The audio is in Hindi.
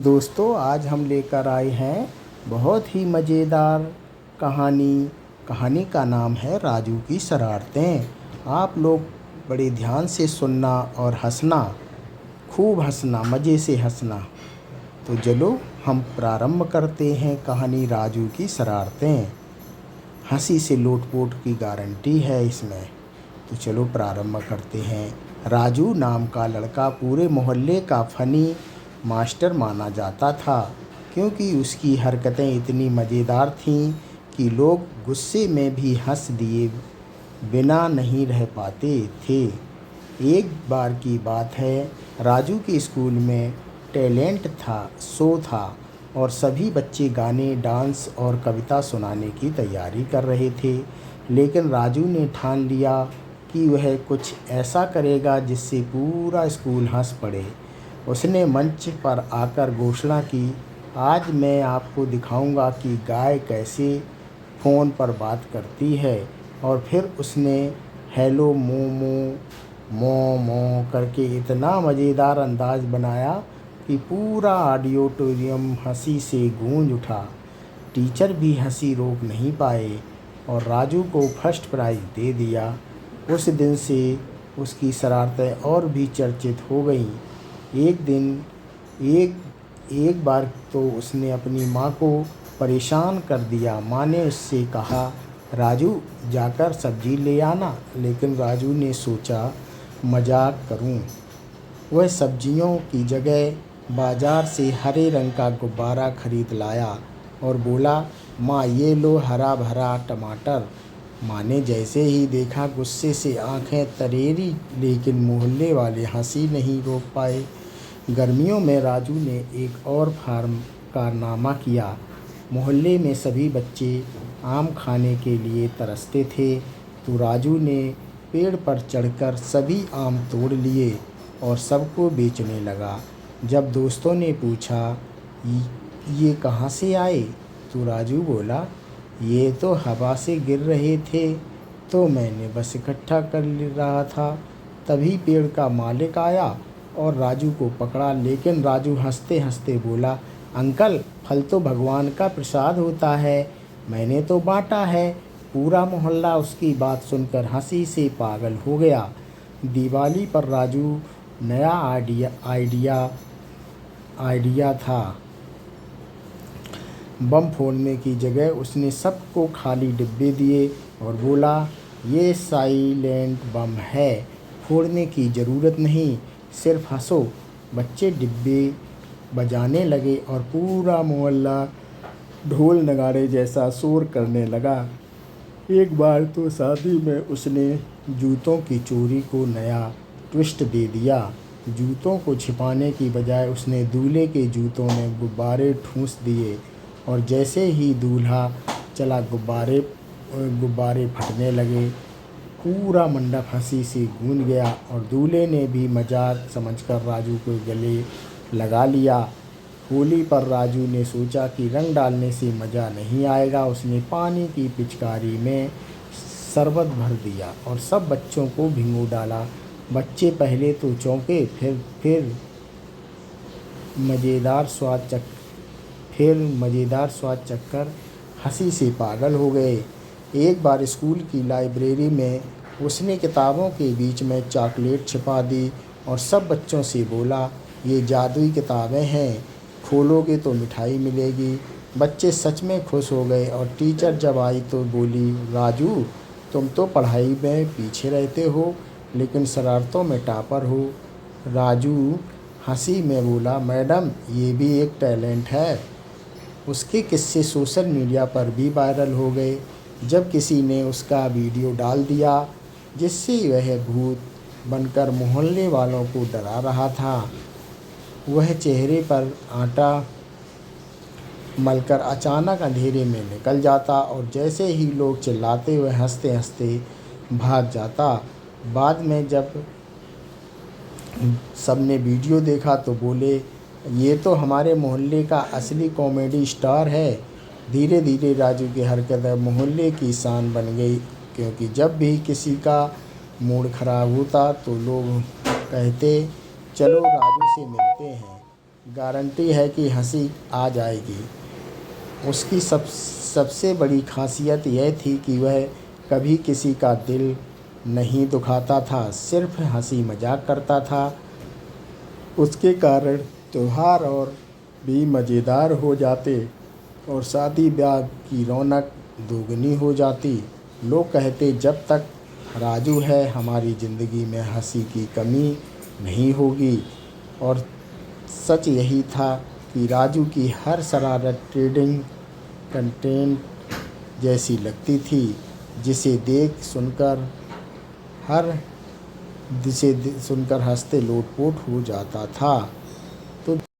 दोस्तों आज हम लेकर आए हैं बहुत ही मज़ेदार कहानी का नाम है राजू की शरारतें। आप लोग बड़े ध्यान से सुनना और हंसना, खूब हंसना, मज़े से हंसना। तो चलो हम प्रारंभ करते हैं कहानी राजू की शरारतें। हंसी से लोटपोट की गारंटी है इसमें। तो चलो प्रारंभ करते हैं। राजू नाम का लड़का पूरे मोहल्ले का फ़नी मास्टर माना जाता था, क्योंकि उसकी हरकतें इतनी मज़ेदार थीं कि लोग गुस्से में भी हंस दिए बिना नहीं रह पाते थे। एक बार की बात है, राजू के स्कूल में टैलेंट शो था और सभी बच्चे गाने, डांस और कविता सुनाने की तैयारी कर रहे थे। लेकिन राजू ने ठान लिया कि वह कुछ ऐसा करेगा जिससे पूरा स्कूल हंस पड़े। उसने मंच पर आकर घोषणा की, आज मैं आपको दिखाऊंगा कि गाय कैसे फ़ोन पर बात करती है। और फिर उसने हेलो मोमो मो मो करके इतना मज़ेदार अंदाज़ बनाया कि पूरा ऑडिटोरियम हंसी से गूंज उठा। टीचर भी हंसी रोक नहीं पाए और राजू को फर्स्ट प्राइज़ दे दिया। उस दिन से उसकी शरारतें और भी चर्चित हो गईं। एक बार तो उसने अपनी माँ को परेशान कर दिया। माँ ने उससे कहा, राजू जाकर सब्जी ले आना। लेकिन राजू ने सोचा मजाक करूं। वह सब्जियों की जगह बाजार से हरे रंग का गुब्बारा खरीद लाया और बोला, माँ ये लो हरा भरा टमाटर। माँ ने जैसे ही देखा गुस्से से आंखें तरेरी, लेकिन मोहल्ले वाले हंसी नहीं रोक पाए। गर्मियों में राजू ने एक और कारनामा किया। मोहल्ले में सभी बच्चे आम खाने के लिए तरसते थे, तो राजू ने पेड़ पर चढ़कर सभी आम तोड़ लिए और सबको बेचने लगा। जब दोस्तों ने पूछा, ये कहाँ से आए?" तो राजू बोला, ये तो हवा से गिर रहे थे, तो मैंने बस इकट्ठा कर रहा था। तभी पेड़ का मालिक आया और राजू को पकड़ा। लेकिन राजू हंसते हंसते बोला, अंकल फल तो भगवान का प्रसाद होता है, मैंने तो बांटा है। पूरा मोहल्ला उसकी बात सुनकर हंसी से पागल हो गया। दिवाली पर राजू नया आइडिया था। बम फोड़ने की जगह उसने सबको खाली डिब्बे दिए और बोला, ये साइलेंट बम है, फोड़ने की ज़रूरत नहीं, सिर्फ हंसो। बच्चे डिब्बे बजाने लगे और पूरा मोहल्ला ढोल नगाड़े जैसा शोर करने लगा। एक बार तो शादी में उसने जूतों की चोरी को नया ट्विस्ट दे दिया। जूतों को छिपाने की बजाय उसने दूल्हे के जूतों में गुब्बारे ठूंस दिए और जैसे ही दूल्हा चला गुब्बारे फटने लगे। पूरा मंडप हंसी से गूंज गया और दूल्हे ने भी मजाक समझकर राजू को गले लगा लिया। होली पर राजू ने सोचा कि रंग डालने से मज़ा नहीं आएगा। उसने पानी की पिचकारी में शरबत भर दिया और सब बच्चों को भिगो डाला। बच्चे पहले तो चौंके, फिर मज़ेदार स्वाद चखकर हंसी से पागल हो गए। एक बार स्कूल की लाइब्रेरी में उसने किताबों के बीच में चॉकलेट छिपा दी और सब बच्चों से बोला, ये जादुई किताबें हैं, खोलोगे तो मिठाई मिलेगी। बच्चे सच में खुश हो गए और टीचर जब आई तो बोली, राजू तुम तो पढ़ाई में पीछे रहते हो, लेकिन शरारतों में टॉपर हो। राजू हंसी में बोला, मैडम ये भी एक टैलेंट है। उसके किस्से सोशल मीडिया पर भी वायरल हो गए। जब किसी ने उसका वीडियो डाल दिया जिससे वह भूत बनकर मोहल्ले वालों को डरा रहा था, वह चेहरे पर आटा मलकर अचानक अंधेरे में निकल जाता और जैसे ही लोग चिल्लाते वह हंसते हंसते भाग जाता। बाद में जब सबने वीडियो देखा तो बोले, ये तो हमारे मोहल्ले का असली कॉमेडी स्टार है। धीरे धीरे राजू की हरकतें मोहल्ले की शान बन गई, क्योंकि जब भी किसी का मूड खराब होता तो लोग कहते, चलो राजू से मिलते हैं। गारंटी है कि हंसी आ जाएगी। उसकी सबसे बड़ी खासियत यह थी कि वह कभी किसी का दिल नहीं दुखाता था, सिर्फ हंसी मजाक करता था। उसके कारण त्योहार और भी मज़ेदार हो जाते और शादी ब्याह की रौनक दोगुनी हो जाती। लोग कहते, जब तक राजू है हमारी ज़िंदगी में हंसी की कमी नहीं होगी। और सच यही था कि राजू की हर शरारत ट्रेडिंग कंटेंट जैसी लगती थी, जिसे देख सुनकर हर जिसे सुनकर हंसते लोटपोट हो जाता था।